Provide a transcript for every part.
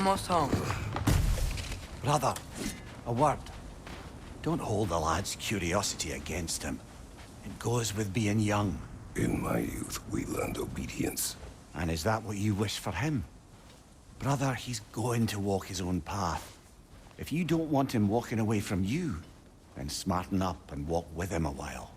Almost home. Brother, a word. Don't hold the lad's curiosity against him. It goes with being young. In my youth, we learned obedience. And is that what you wish for him? Brother, he's going to walk his own path. If you don't want him walking away from you, then smarten up and walk with him a while.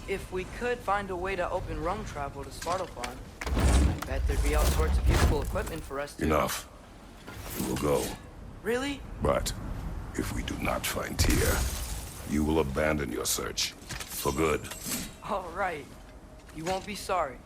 If we could find a way to open realm travel to Svartalfheim, I bet there'd be all sorts of useful equipment for us to... Enough. We will go. Really? But if we do not find Tyr, you will abandon your search. For good. All right. You won't be sorry.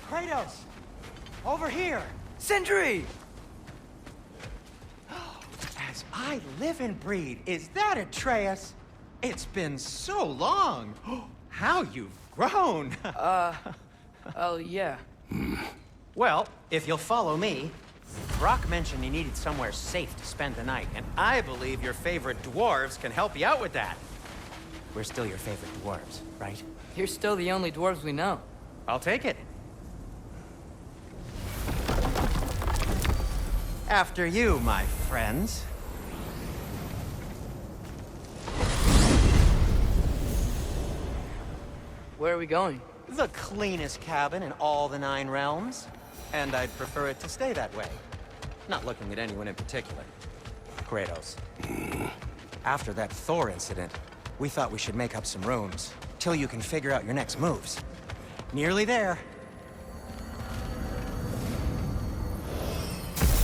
Kratos! Over here! Sentry! As I live and breathe, is that Atreus? It's been so long! How you've grown! Oh, yeah. Well, if you'll follow me, Brock mentioned he needed somewhere safe to spend the night, and I believe your favorite dwarves can help you out with that. We're still your favorite dwarves, right? You're still the only dwarves we know. I'll take it. After you, my friends. Where are we going? The cleanest cabin in all the 9 realms. And I'd prefer it to stay that way. Not looking at anyone in particular. Kratos. After that Thor incident, we thought we should make up some rooms, till you can figure out your next moves. Nearly there.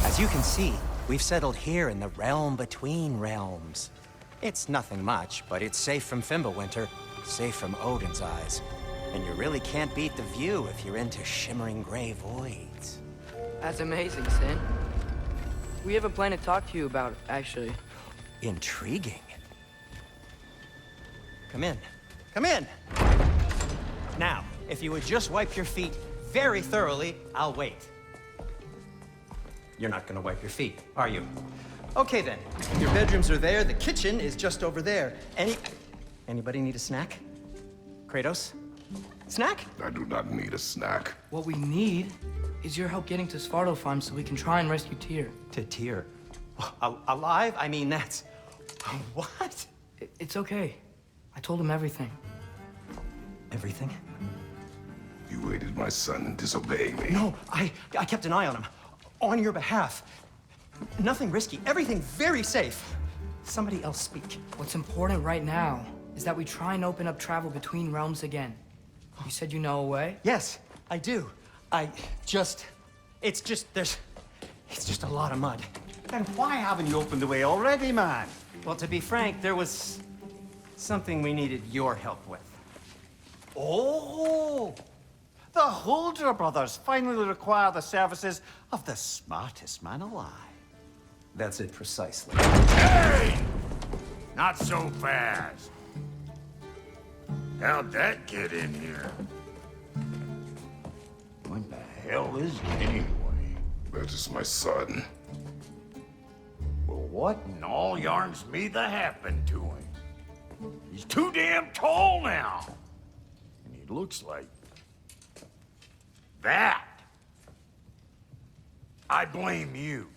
As you can see, we've settled here in the realm between realms. It's nothing much, but it's safe from Fimbulvetr, safe from Odin's eyes. And you really can't beat the view if you're into shimmering gray voids. That's amazing, Sin. We have a plan to talk to you about, actually. Intriguing. Come in. Come in! Now, if you would just wipe your feet very thoroughly, I'll wait. You're not gonna wipe your feet, are you? Okay then. Your bedrooms are there, the kitchen is just over there. Anybody need a snack? Kratos? Snack? I do not need a snack. What we need is your help getting to Svartalfheim so we can try and rescue Tyr. To Tyr? Alive? I mean, that's... What? It's okay. I told him everything. Everything? You aided my son in disobeying me. No, I kept an eye on him. On your behalf. Nothing risky, everything very safe. Somebody else speak. What's important right now is that we try and open up travel between realms again. You said you know a way? Yes, I do. It's just a lot of mud. Then why haven't you opened the way already, man? Well, to be frank, there was something we needed your help with. Oh! The Holder brothers finally require the services of the smartest man alive. That's it precisely. Hey! Not so fast. How'd that get in here? What the hell is it anyway? That is my son. Well, what in all yarns me that happened to him? He's too damn tall now. And he looks like... that. I blame you.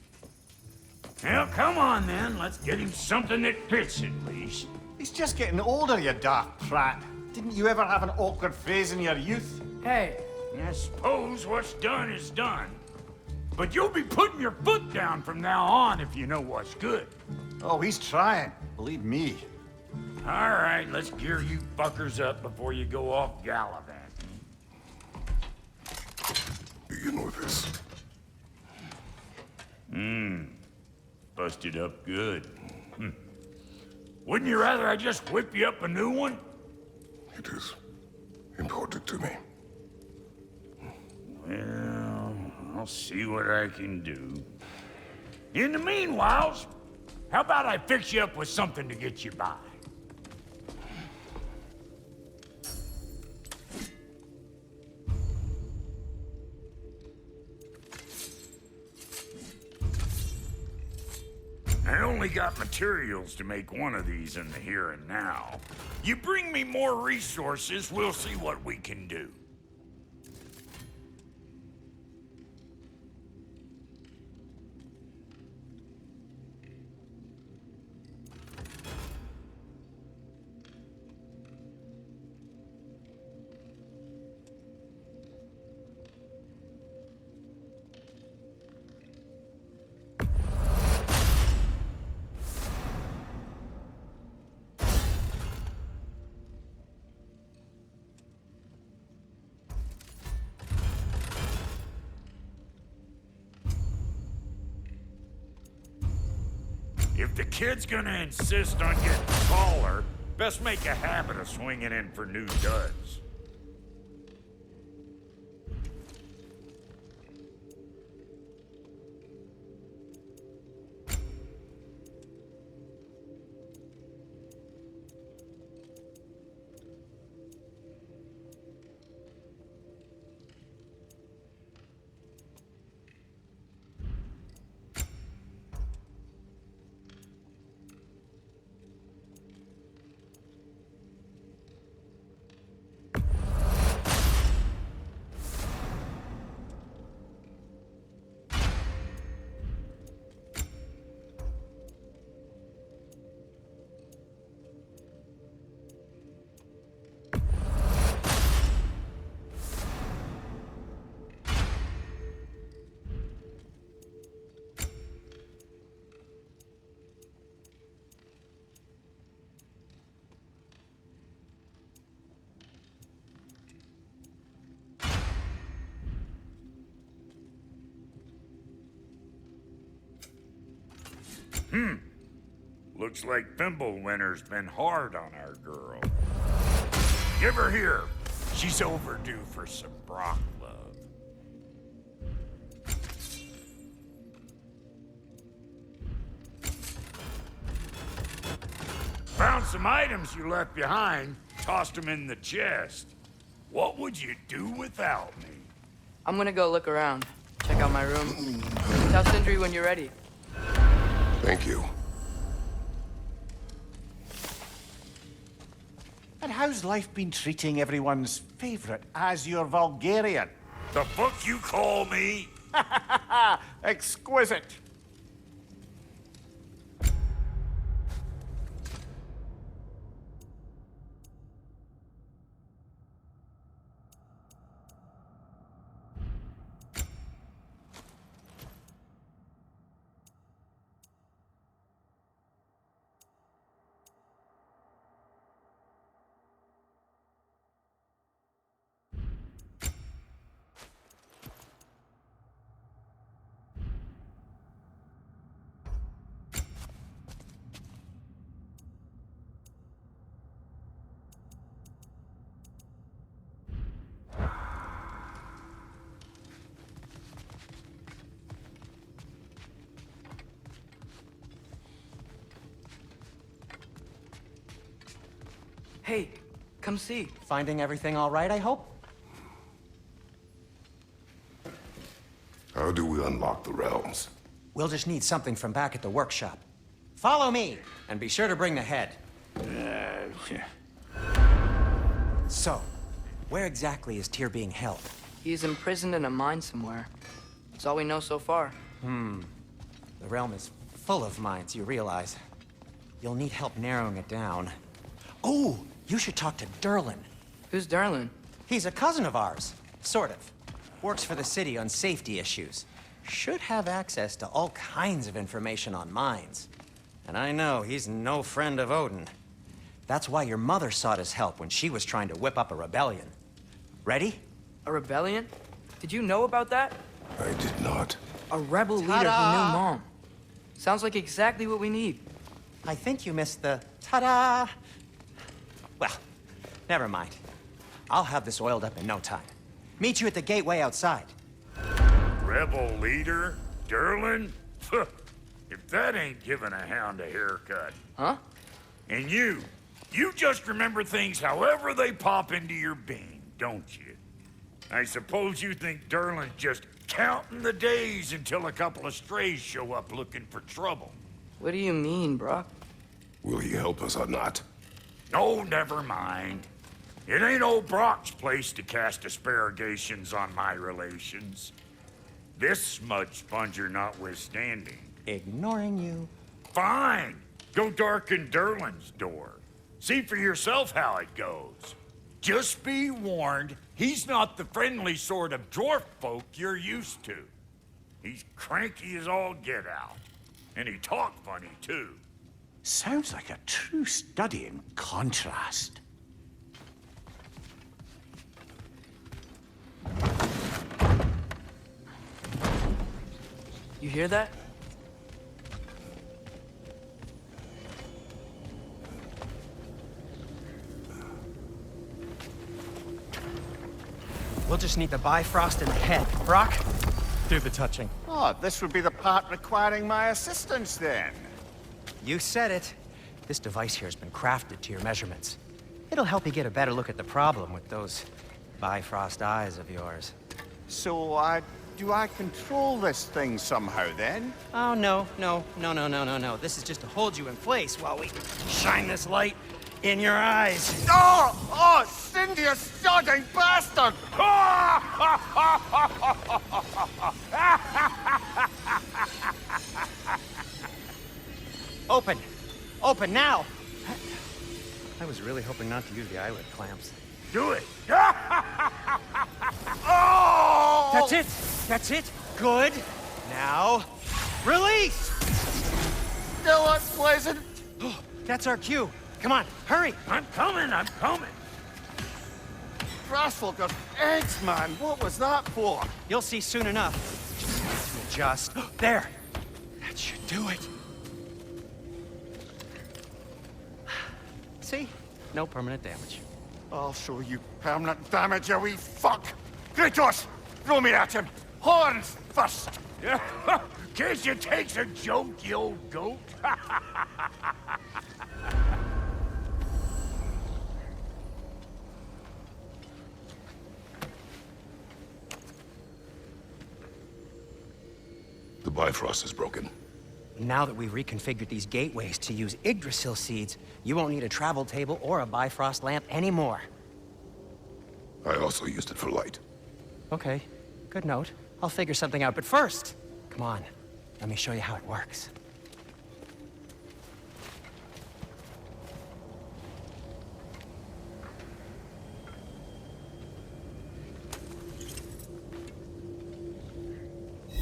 Well, come on then. Let's get him something that fits at least. He's just getting older, you daft prat. Didn't you ever have an awkward phase in your youth? Hey, I suppose what's done is done. But you'll be putting your foot down from now on if you know what's good. Oh, he's trying. Believe me. All right, let's gear you fuckers up before you go off gallivanting. Begin with this. Busted up good. Wouldn't you rather I just whip you up a new one? It is important to me. Well, I'll see what I can do. In the meanwhile, How about I fix you up with something to get you by? I only got materials to make one of these in the here and now. You bring me more resources, we'll see what we can do. If the kid's gonna insist on getting taller, best make a habit of swinging in for new duds. Looks like Fimbulvetr's been hard on our girl. Give her here. She's overdue for some Brock love. Found some items you left behind, tossed them in the chest. What would you do without me? I'm gonna go look around. Check out my room. Tell Sindri when you're ready. Thank you. And how's life been treating everyone's favorite Azure Vulgarian? The fuck you call me? Exquisite. Hey, come see. Finding everything all right, I hope? How do we unlock the realms? We'll just need something from back at the workshop. Follow me, and be sure to bring the head. So, where exactly is Tyr being held? He's imprisoned in a mine somewhere. That's all we know so far. The realm is full of mines, you realize. You'll need help narrowing it down. Oh, you should talk to Durlin. Who's Darlin? He's a cousin of ours, sort of. Works for the city on safety issues. Should have access to all kinds of information on mines. And I know he's no friend of Odin. That's why your mother sought his help when she was trying to whip up a rebellion. Ready? A rebellion? Did you know about that? I did not. A rebel leader who knew Mom. Sounds like exactly what we need. I think you missed the ta-da. Well, never mind. I'll have this oiled up in no time. Meet you at the gateway outside. Rebel leader? Durlin? If that ain't giving a hound a haircut. Huh? And you just remember things however they pop into your being, don't you? I suppose you think Durlin's just counting the days until a couple of strays show up looking for trouble. What do you mean, Brock? Will he help us or not? Oh, never mind. It ain't old Brock's place to cast asparagations on my relations. This smudge sponger notwithstanding. Ignoring you. Fine. Go darken Durlin's door. See for yourself how it goes. Just be warned, he's not the friendly sort of dwarf folk you're used to. He's cranky as all get out. And he talk funny, too. Sounds like a true study in contrast. You hear that? We'll just need the Bifrost in the head. Brock, do the touching. Oh, this would be the part requiring my assistance then. You said it. This device here has been crafted to your measurements. It'll help you get a better look at the problem with those Bifrost eyes of yours. So, do I control this thing somehow then? Oh, no. This is just to hold you in place while we shine this light in your eyes. Oh, Cindy, you sodding bastard! Open! Open now! I was really hoping not to use the eyelid clamps. Do it. Oh! That's it! That's it! Good! Now, release! Still unpleasant. That's our cue. Come on, hurry! I'm coming. Russell got eggs, man. What was that for? You'll see soon enough. Just there. That should do it. See? No permanent damage. I'll show you permanent damage, you wee fuck. Kratos, throw me at him. Horns first. Guess you takes a joke, you old goat. The Bifrost is broken. Now that we've reconfigured these gateways to use Yggdrasil seeds, you won't need a travel table or a Bifrost lamp anymore. I also used it for light. Okay, good note. I'll figure something out, but first, come on, let me show you how it works.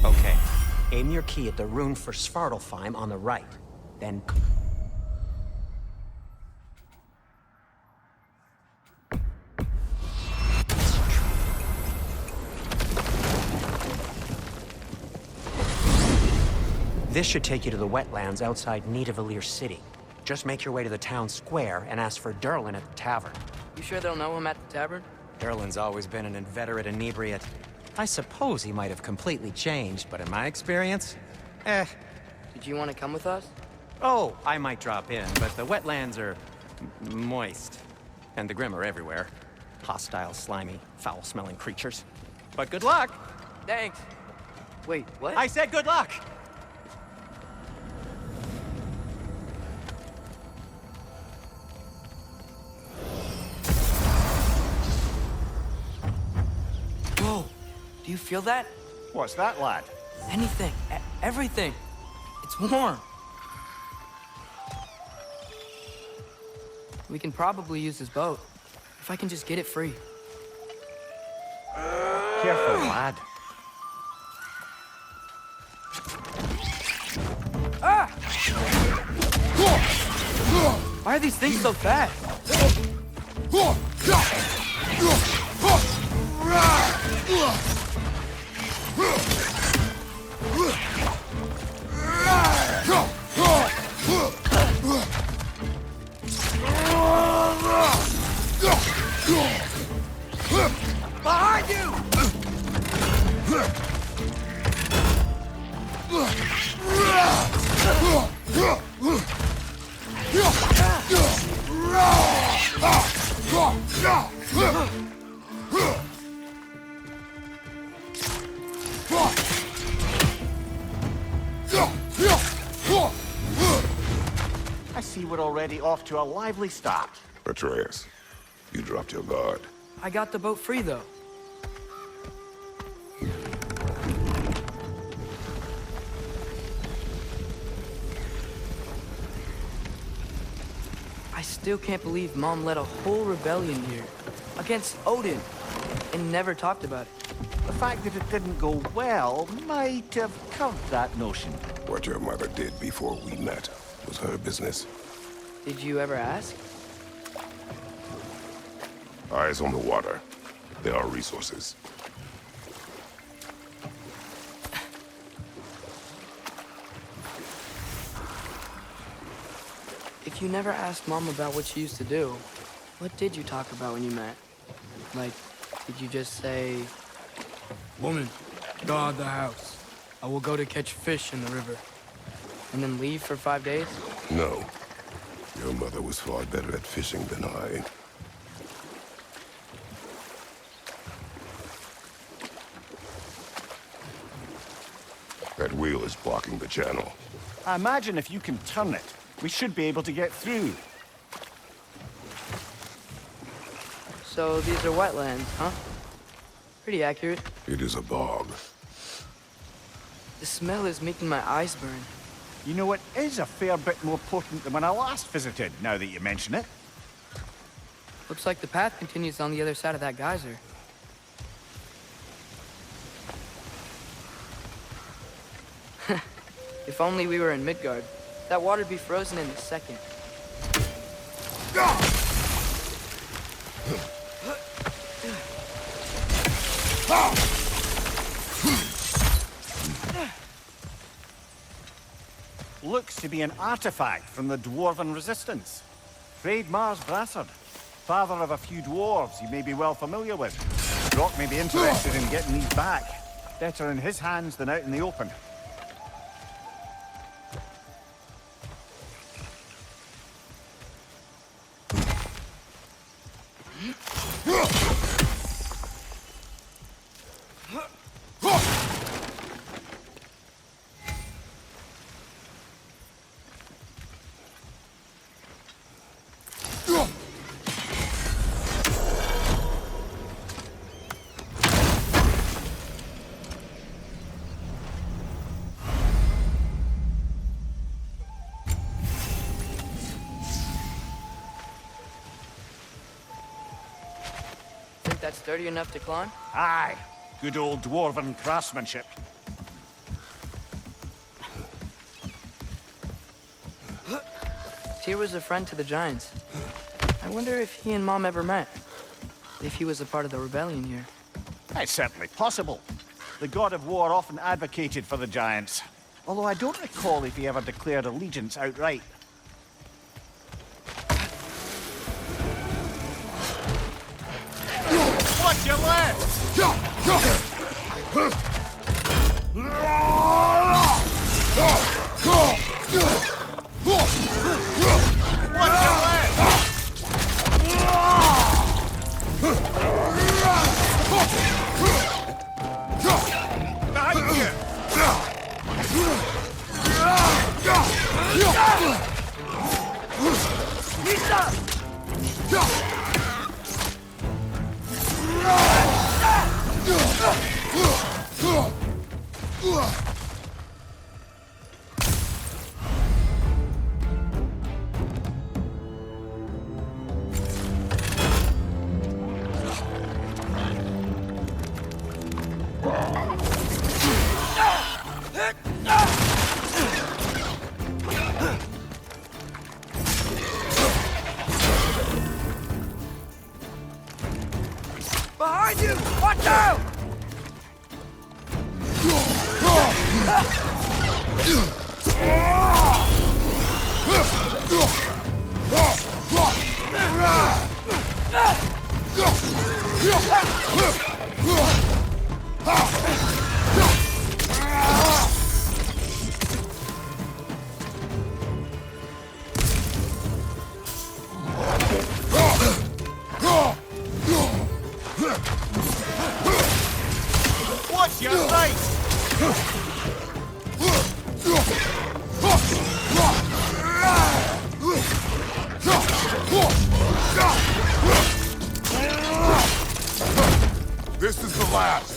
Okay, aim your key at the rune for Svartalfheim on the right, then... This should take you to the wetlands outside Nidavellir City. Just make your way to the town square and ask for Durlin at the tavern. You sure they'll know him at the tavern? Durlin's always been an inveterate inebriate. I suppose he might have completely changed, but in my experience, Did you want to come with us? Oh, I might drop in, but the wetlands are moist. And the Grim are everywhere. Hostile, slimy, foul-smelling creatures. But good luck! Thanks. Wait, what? I said good luck! Whoa! Do you feel that? What's that, lad? Anything. Everything. It's warm. We can probably use this boat. If I can just get it free. Careful, lad. Ah! Why are these things so fast? Behind you! I see we're already off to a lively start. Atreus, you dropped your guard. I got the boat free, though. I still can't believe Mom led a whole rebellion here against Odin and never talked about it. The fact that it didn't go well might have curved that notion. What your mother did before we met was her business. Did you ever ask? Eyes on the water. There are resources. If you never asked Mom about what she used to do, what did you talk about when you met? Like, did you just say... Woman, guard the house. I will go to catch fish in the river. And then leave for 5 days? No. Your mother was far better at fishing than I. That wheel is blocking the channel. I imagine if you can turn it, we should be able to get through. So these are wetlands, huh? Pretty accurate. It is a bog. The smell is making my eyes burn. You know, it is a fair bit more potent than when I last visited, now that you mention it. Looks like the path continues on the other side of that geyser. If only we were in Midgard. That water'd be frozen in a second. Looks to be an artifact from the Dwarven resistance. Mars Brassard, father of a few dwarves you may be well familiar with. Brock may be interested in getting these back. Better in his hands than out in the open. Think that's sturdy enough to climb? Aye, good old Dwarven craftsmanship. Tyr was a friend to the Giants. I wonder if he and Mom ever met. If he was a part of the rebellion here. It's certainly possible. The God of War often advocated for the Giants. Although I don't recall if he ever declared allegiance outright. Watch your left! Watch your left! Behind you! Behind you! Watch out! Watch your right! This is the last.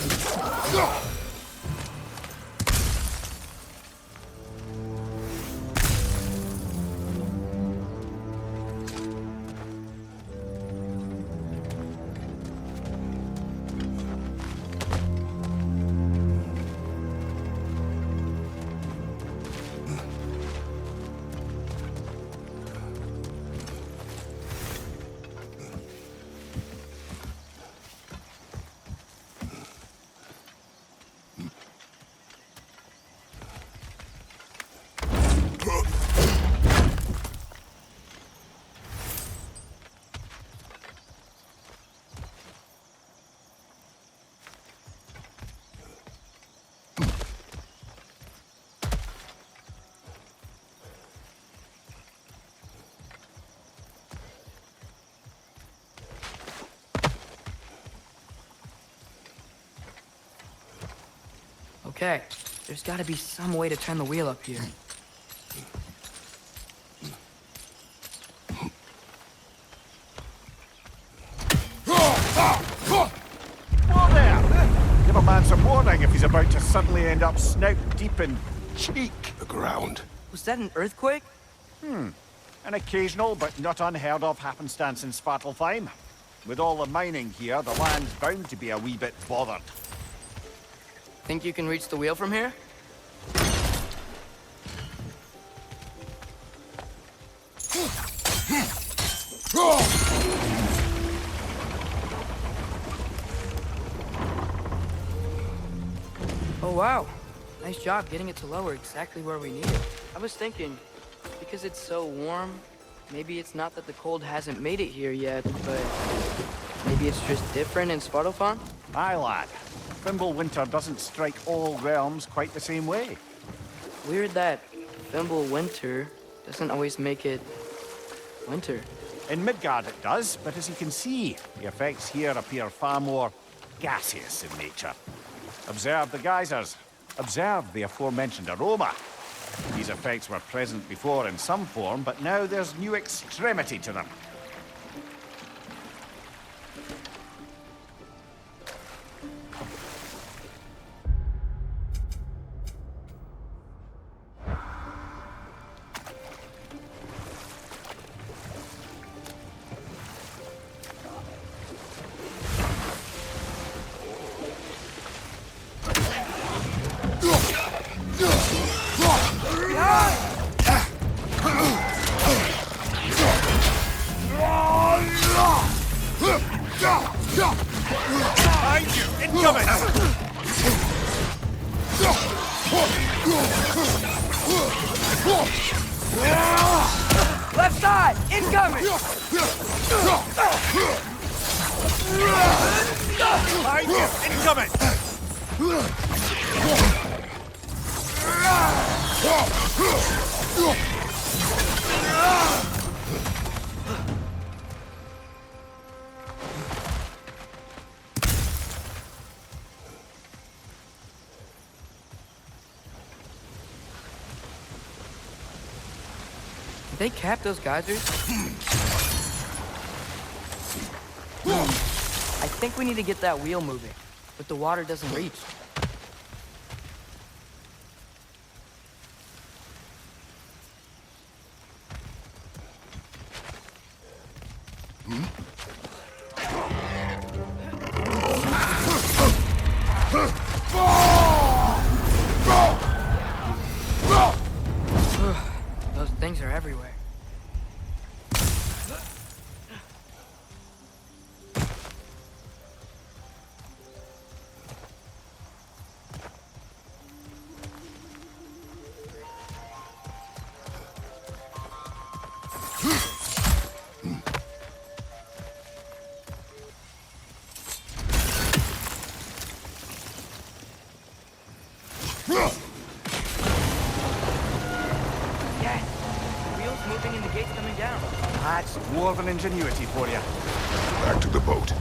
Okay, there's gotta be some way to turn the wheel up here. Whoa there! Give a man some warning if he's about to suddenly end up snout deep in cheek. The ground. Was that an earthquake? An occasional but not unheard of happenstance in Svartalfheim. With all the mining here, the land's bound to be a wee bit bothered. Think you can reach the wheel from here? Oh wow, nice job getting it to lower exactly where we need it. I was thinking, because it's so warm, maybe it's not that the cold hasn't made it here yet, but maybe it's just different in Svartalfheim? Aye, lad. Fimbulvetr doesn't strike all realms quite the same way. Weird that Fimbulvetr doesn't always make it winter. In Midgard it does, but as you can see, the effects here appear far more gaseous in nature. Observe the geysers. Observe the aforementioned aroma. These effects were present before in some form, but now there's new extremity to them. Behind you! Incoming! Left side! Incoming! Behind you! Incoming! Did they cap those geysers? I think we need to get that wheel moving, but the water doesn't reach. Those things are everywhere. Yes! The wheel's moving and the gate's coming down. That's dwarven ingenuity for you. Back to the boat.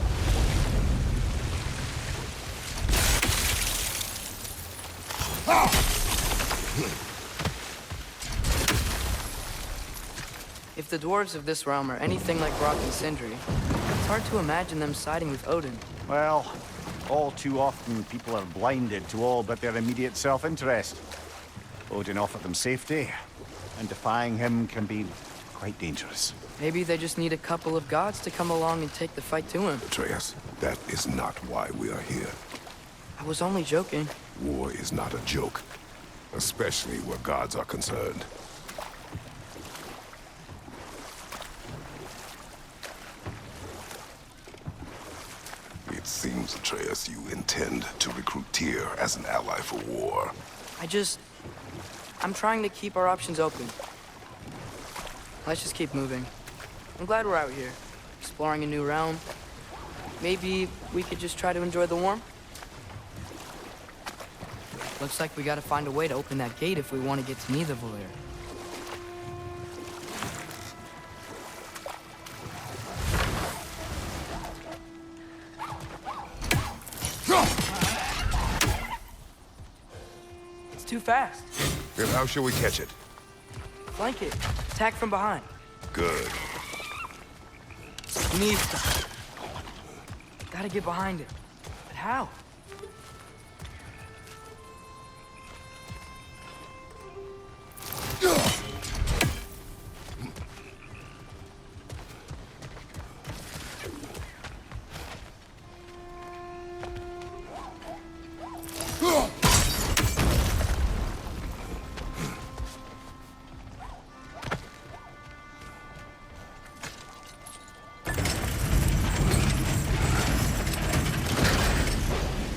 If the dwarves of this realm are anything like Brock and Sindri, it's hard to imagine them siding with Odin. Well, all too often people are blinded to all but their immediate self-interest. Odin offered them safety, and defying him can be quite dangerous. Maybe they just need a couple of gods to come along and take the fight to him. Atreus, that is not why we are here. I was only joking. War is not a joke, especially where gods are concerned. It seems, Atreus, you intend to recruit Tyr as an ally for war. I'm trying to keep our options open. Let's just keep moving. I'm glad we're out here, exploring a new realm. Maybe we could just try to enjoy the warmth? Looks like we gotta find a way to open that gate if we want to get to Nidavellir. It's too fast. Then how shall we catch it? Flank it. Attack from behind. Good. Nista. Gotta get behind it. But how?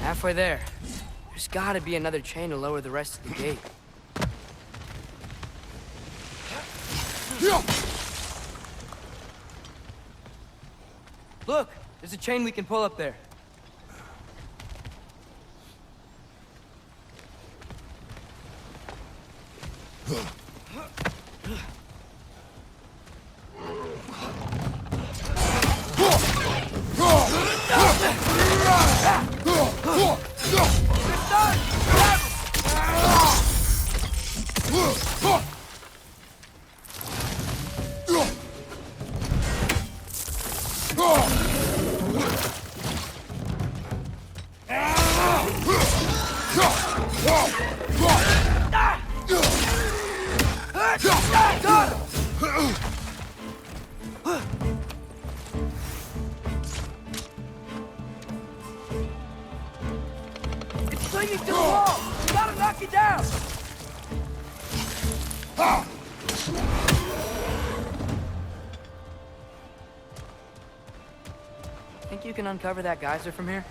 Halfway there. There's gotta be another chain to lower the rest of the gate. Look! There's a chain we can pull up there. It's clinging to the wall! You gotta knock it down! Think you can uncover that geyser from here?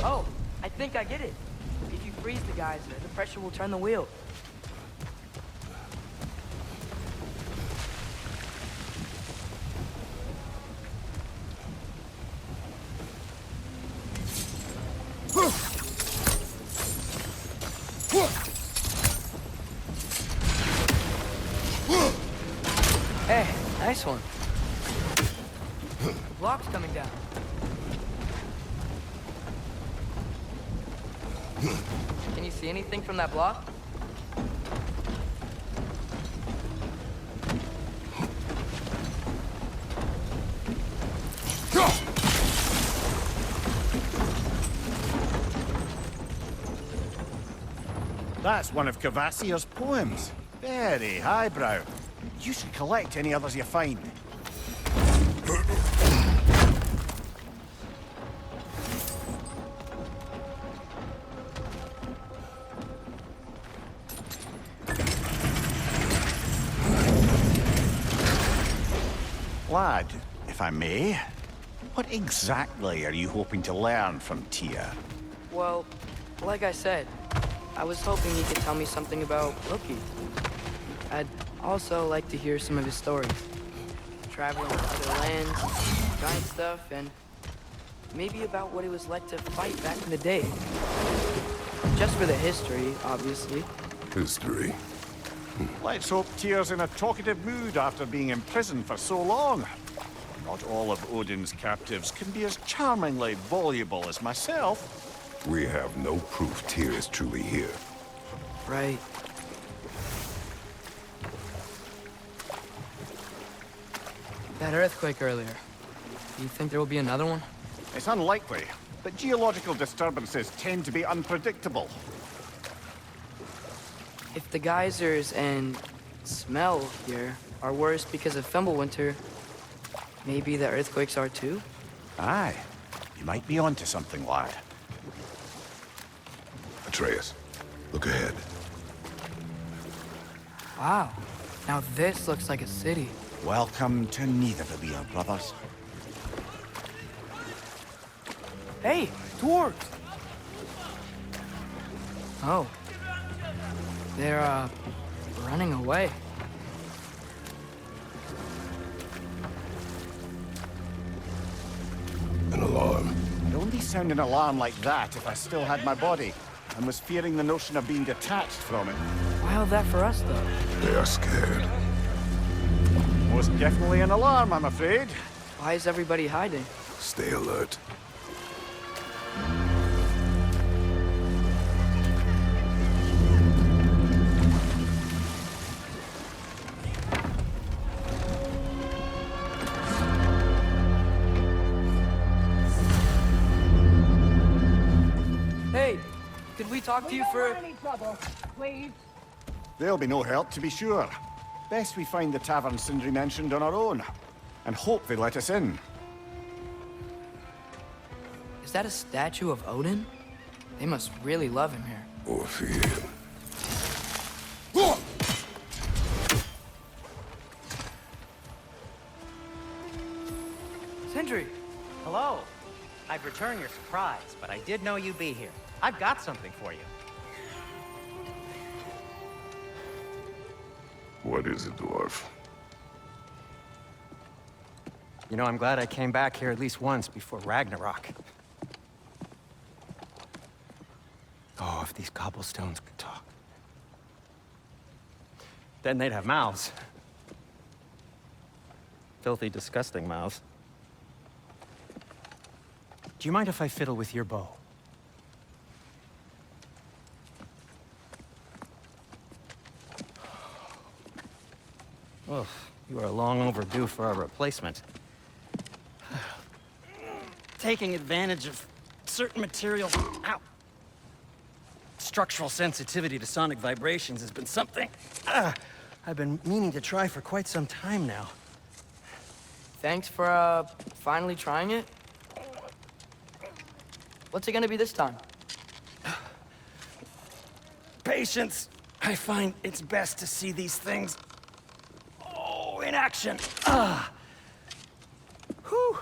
Oh, I think I get it. If you freeze the geyser, the pressure will turn the wheel. Hey, nice one. Block's coming down. Can you see anything from that block? That's one of Kvasir's poems. Very highbrow. You should collect any others you find. lad, if I may. What exactly are you hoping to learn from Tyr? Well, like I said, I was hoping he could tell me something about Loki. I'd also like to hear some of his stories. Traveling to other lands, giant stuff, and maybe about what it was like to fight back in the day. Just for the history, obviously. History. Let's hope Tyr's in a talkative mood after being in prison for so long. Not all of Odin's captives can be as charmingly voluble as myself. We have no proof Tyr is truly here. Right. That earthquake earlier. Do you think there will be another one? It's unlikely, but geological disturbances tend to be unpredictable. If the geysers and smell here are worse because of Fimbulvetr, maybe the earthquakes are too? Aye, you might be onto something, lad. Atreus, look ahead. Wow. Now this looks like a city. Welcome to Nidavellir, brothers. Hey, dwarves! Oh. They're, running away. An alarm. I'd only sound an alarm like that if I still had my body, and was fearing the notion of being detached from it. Why all that for us, though? They are scared. Most definitely an alarm, I'm afraid. Why is everybody hiding? Stay alert. Hey, could we talk to you for... Any trouble, please. There'll be no help, to be sure. Best we find the tavern Sindri mentioned on our own, and hope they let us in. Is that a statue of Odin? They must really love him here. Or fear him. Sindri! Hello. I'd return your surprise, but I did know you'd be here. I've got something for you. What is it, dwarf? You know, I'm glad I came back here at least once before Ragnarok. Oh, if these cobblestones could talk. Then they'd have mouths. Filthy, disgusting mouths. Do you mind if I fiddle with your bow? Oh, you are long overdue for a replacement. Taking advantage of certain materials. Ow! Structural sensitivity to sonic vibrations has been something I've been meaning to try for quite some time now. Thanks for, finally trying it. What's it gonna be this time? Patience. I find it's best to see these things, in action. Whew.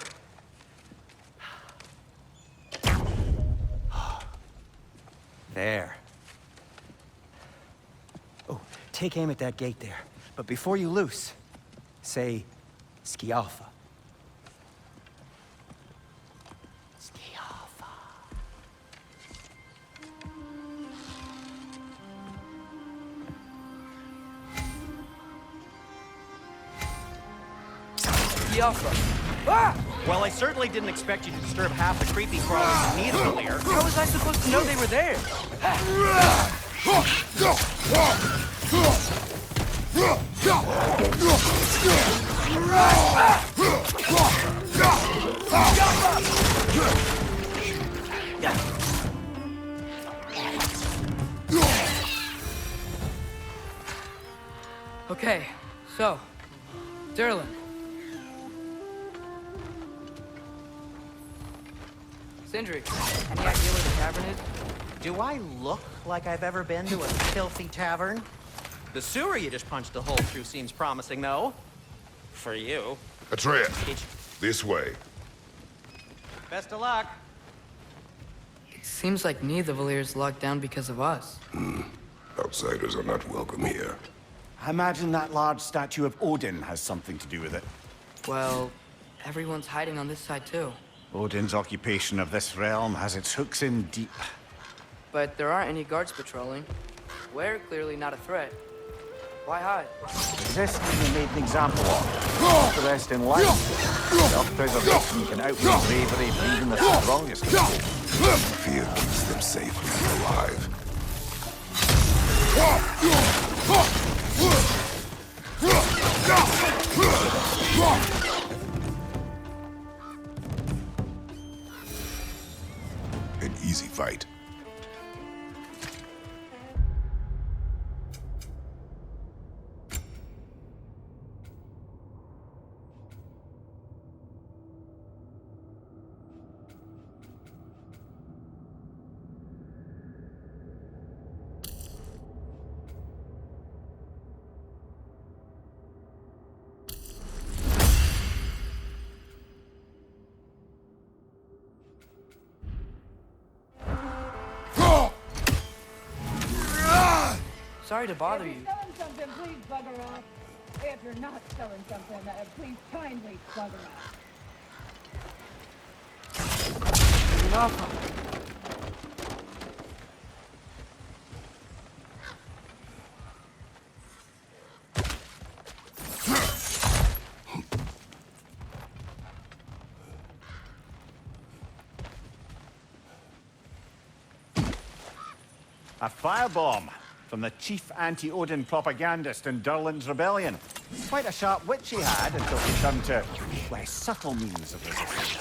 There. Oh, take aim at that gate there. But before you loose, say, Skialfa. Skialfa. Yalfa. Ah! Well, I certainly didn't expect you to disturb half the creepy crawlers in Nidavellir. How was I supposed to know they were there? Okay, so, Durlin. Sindri, any idea where the tavern is? Do I look like I've ever been to a filthy tavern? The sewer you just punched a hole through seems promising, though. For you. Atreus, this way. Best of luck. It seems like neither Valyr's locked down because of us. Outsiders are not welcome here. I imagine that large statue of Odin has something to do with it. Well, everyone's hiding on this side too. Odin's occupation of this realm has its hooks in deep. But there aren't any guards patrolling. We're clearly not a threat. Why hide? Resist being made an example of. The rest in life. Self-preservation can outweigh bravery for even the strongest. Fear keeps them safely alive. An easy fight. Sorry to bother you. If you're selling something, please bugger off. If you're not selling something, please kindly bugger off. Enough. A firebomb from the chief anti-Odin propagandist in Durlin's rebellion. Quite a sharp wit she had until she turned to less subtle means of resistance.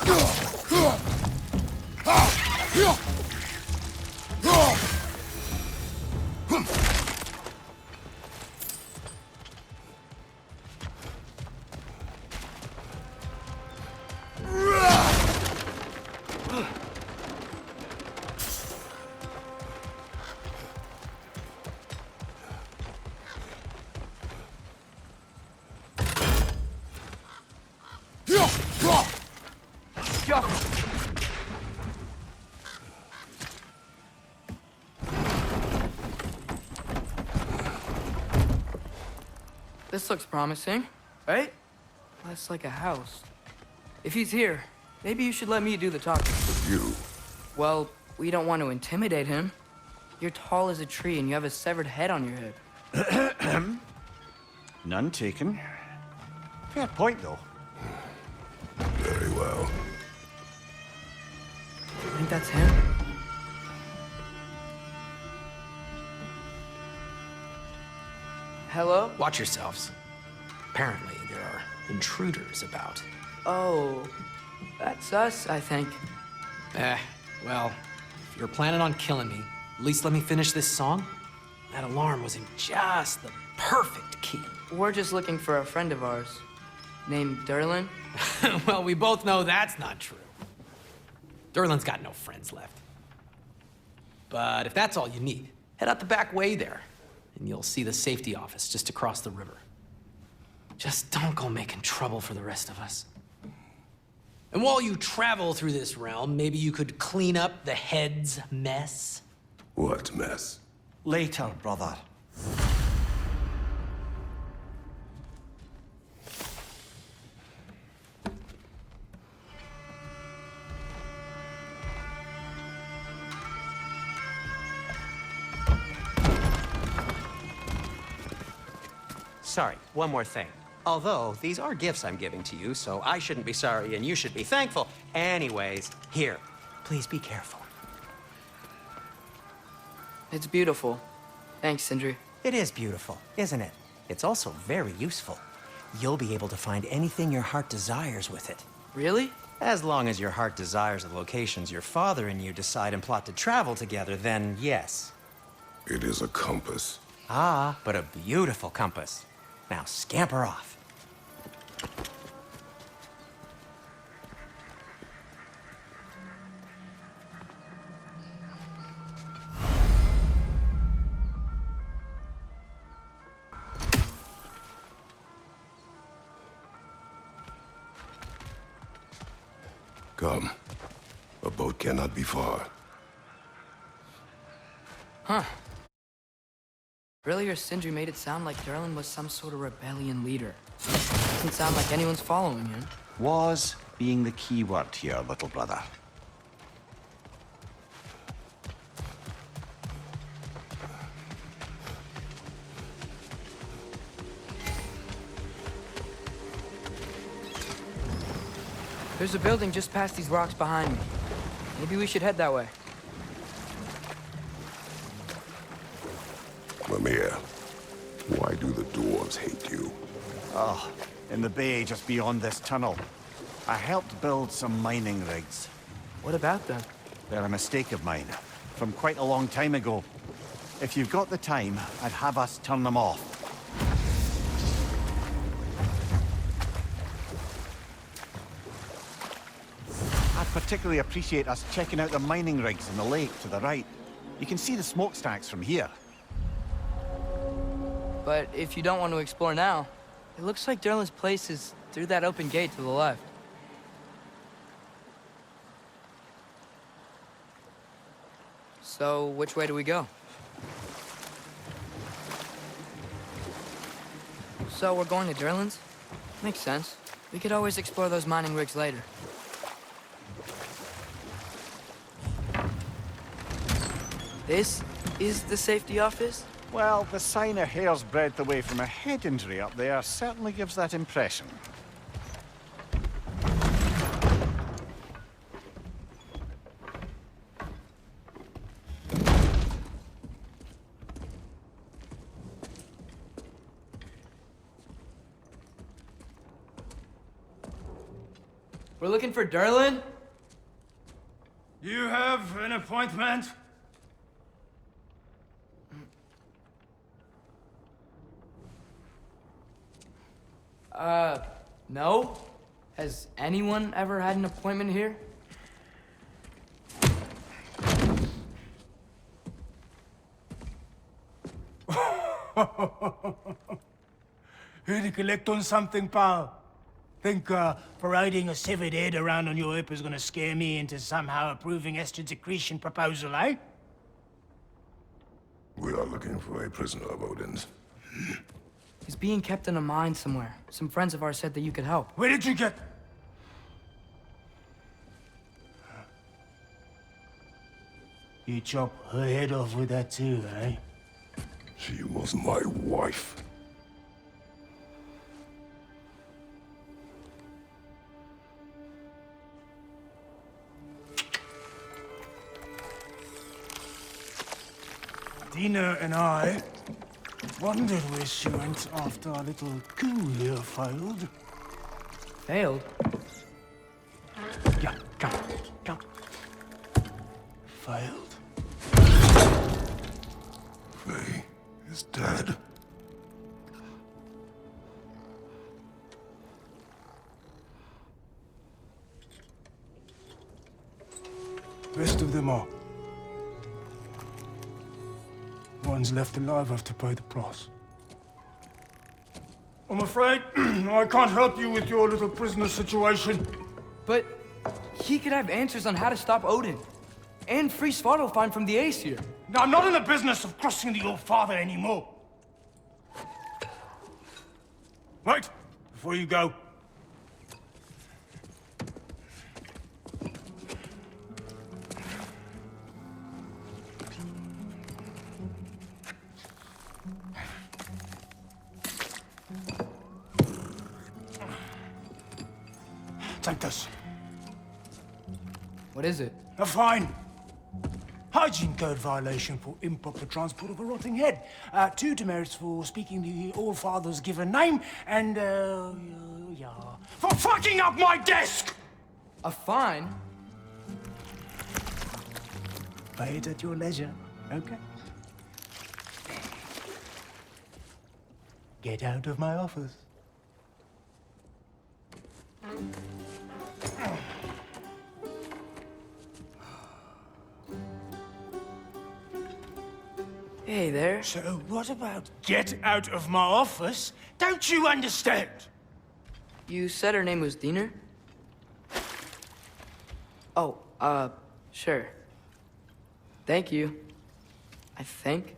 This looks promising, right? Less like a house. If he's here, maybe you should let me do the talking. You. Well, we don't want to intimidate him. You're tall as a tree and you have a severed head on your head. None taken. Fair point, though. Very well. I think that's him. Hello? Watch yourselves. Apparently, there are intruders about. Oh, that's us, I think. Well, if you're planning on killing me, at least let me finish this song. That alarm was in just the perfect key. We're just looking for a friend of ours, named Durlin. Well, we both know that's not true. Durlin's got no friends left. But if that's all you need, head out the back way there, and you'll see the safety office just across the river. Just don't go making trouble for the rest of us. And while you travel through this realm, maybe you could clean up the head's mess? What mess? Later, brother. Sorry, one more thing. Although, these are gifts I'm giving to you, so I shouldn't be sorry and you should be thankful. Anyways, here, please be careful. It's beautiful. Thanks, Sindri. It is beautiful, isn't it? It's also very useful. You'll be able to find anything your heart desires with it. Really? As long as your heart desires the locations your father and you decide and plot to travel together, then yes. It is a compass. Ah, but a beautiful compass. Now scamper off. Come. A boat cannot be far. Huh. Earlier, Sindri made it sound like Durlin was some sort of rebellion leader. Doesn't sound like anyone's following him. Was being the key word here, little brother. There's a building just past these rocks behind me. Maybe we should head that way. Mimir, why do the dwarves hate you? Oh, in the bay just beyond this tunnel. I helped build some mining rigs. What about them? They're a mistake of mine, from quite a long time ago. If you've got the time, I'd have us turn them off. I'd particularly appreciate us checking out the mining rigs in the lake to the right. You can see the smokestacks from here. But if you don't want to explore now, it looks like Durlin's place is through that open gate to the left. So, which way do we go? So, we're going to Durlin's? Makes sense. We could always explore those mining rigs later. This is the safety office? Well, the sign a hair's breadth away from a head injury up there certainly gives that impression. We're looking for Durlin? You have an appointment? No? Has anyone ever had an appointment here? Here to collect on something, pal? Think parading a severed head around on your hip is gonna scare me into somehow approving Esther's accretion proposal, eh? We are looking for a prisoner of Odin's. He's being kept in a mine somewhere. Some friends of ours said that you could help. Where did you get... You chop her head off with that too, eh? She was my wife. Dina and I wondered where she went after our little coup here failed. Failed? Yeah, come. Failed. Faye is dead. Rest of them are. Ones left alive have to pay the price. I'm afraid I can't help you with your little prisoner situation. But he could have answers on how to stop Odin. And free Svartalfheim from the Aesir. Now, I'm not in the business of crossing the old father anymore. Wait, before you go. Take this. What is it? A fine. Hygiene code violation for improper transport of a rotting head. 2 demerits for speaking the All-Father's given name, and, yeah. For fucking up my desk! A fine? Pay it at your leisure, okay? Get out of my office. Hey there. So what about get out of my office? Don't you understand? You said her name was Diener? Oh, sure. Thank you. I think.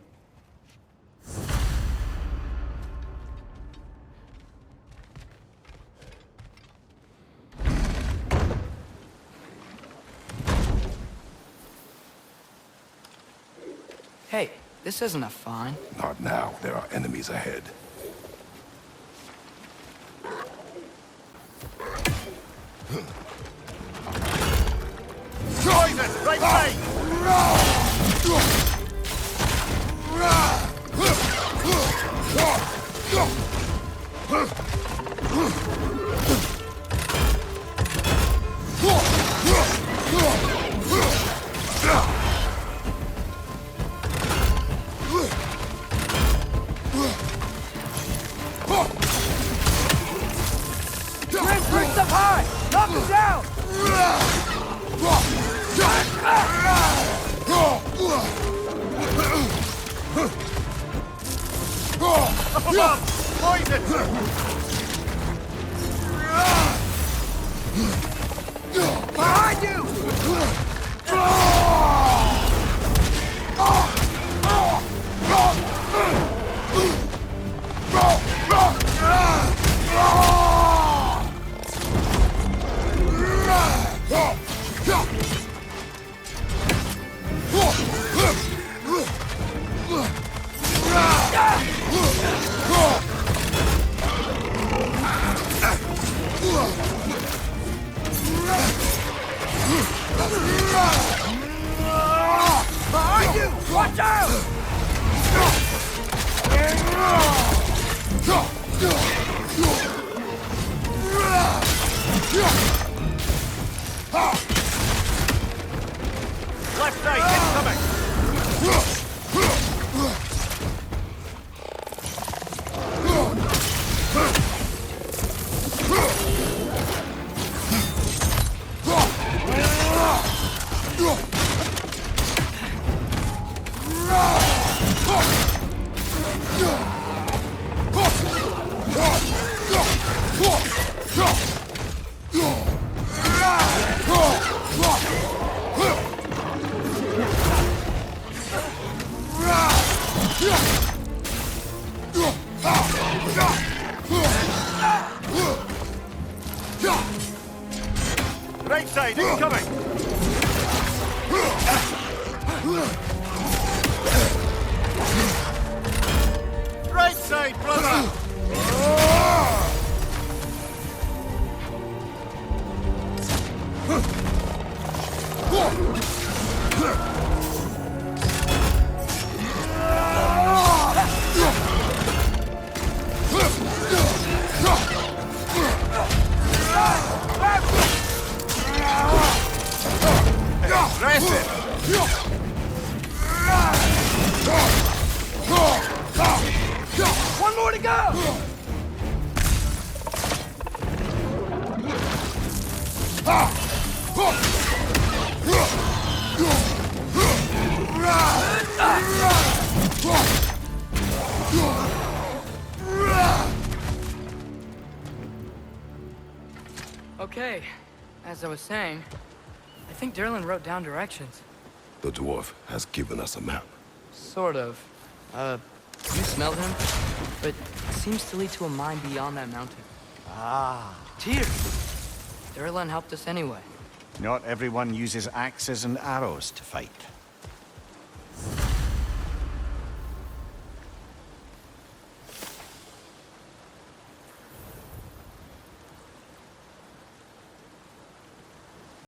Hey, this isn't a fine. Not now. There are enemies ahead. Poison! Right side! Perched up high! Knock him down! Poison! Behind you! Behind you! Watch out! Left side, incoming! Right side, incoming! Right side, brother! One more to go! Okay, as I was saying, I think Derlin wrote down directions. The dwarf has given us a map. Sort of. You smelled him, but it seems to lead to a mine beyond that mountain. Ah. Tyr! Derlin helped us anyway. Not everyone uses axes and arrows to fight.